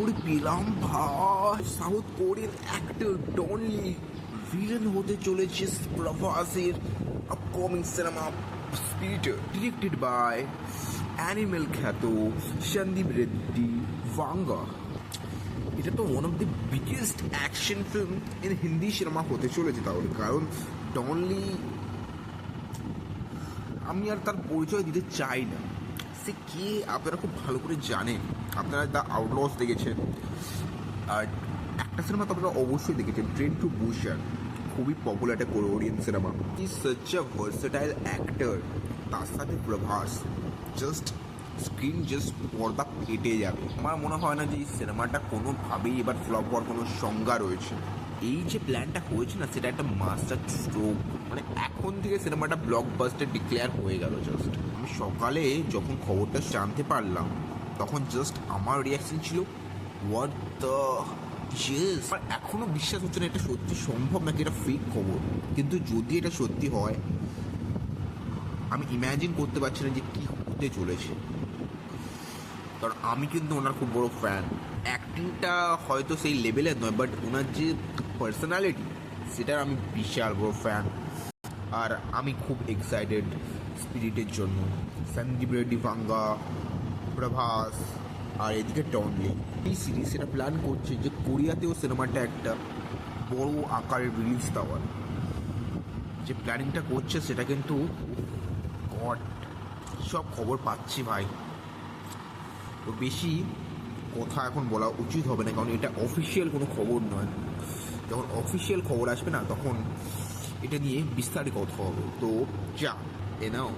খবর পেলাম ভাই, south Korean actor Don Lee villain হতে চলেছে প্রভাসের upcoming cinema spirited, directed by Animal খ্যাত সন্দীপ রেড্ডি ভাঙ্গা। এটা তো one of the biggest action film in Hindi cinema হতে চলেছে তাহলে, কারণ ডন লি, আমি আর তার পরিচয় দিতে চাই না, সে কে আপনারা খুব ভালো করে জানেন। আপনারা দ্য আউটলস দেখেছেন, আর একটা সিনেমা তো আপনারা অবশ্যই দেখেছেন, ট্রেন টু বুসান, খুবই পপুলার একটা Korean cinema. Is such a versatile actor, তার সাথে প্রভাস, জাস্ট স্ক্রিন জাস্ট পর্দা কেটে যাবে। আমার মনে হয় না যে এই সিনেমাটা কোনোভাবেই এবার ফ্লপ হওয়ার কোনো সংজ্ঞা রয়েছে। এই যে প্ল্যানটা হয়েছে না, সেটা একটা মাস্টার স্ট্রোক, মানে এখন থেকে সিনেমাটা ব্লকবাস্টার ডিক্লেয়ার হয়ে গেল। জাস্ট আমি সকালে যখন খবরটা জানতে পারলাম, তখন জাস্ট আমার রিয়াকশন ছিল হোয়াট দ্য জেস। আর এখনো বিশ্বাস হচ্ছে না এটা সত্যি সম্ভব নাকি এটা ফেক খবর। কিন্তু যদি এটা সত্যি হয়, আমি ইম্যাজিন করতে পারছি না যে কী হতে চলেছে, কারণ আমি কিন্তু ওনার খুব বড় ফ্যান। অ্যাক্টিংটা হয়তো সেই লেভেলের নয়, বাট ওনার যে পার্সোনালিটি, সেটার আমি বিশাল বড় ফ্যান। আর আমি খুব এক্সাইটেড স্পিরিটের জন্য। সন্দীপ রেড্ডি ভাঙ্গা, প্রভাস, আর এদিকে ডন লি। এই সিরিজ সেটা প্ল্যান করছে যে কোরিয়াতেও সিনেমাটা একটা বড় আকারের রিলিজ দেওয়ার যে প্ল্যানিংটা করছে, সেটা কিন্তু গড সব খবর পাচ্ছি ভাই। তো বেশি কথা এখন বলা উচিত হবে না, কারণ এটা অফিসিয়াল কোনো খবর নয়। যখন অফিসিয়াল খবর আসবে না, তখন এটা নিয়ে বিস্তারিত কথা হবে। তো যা এ নাও।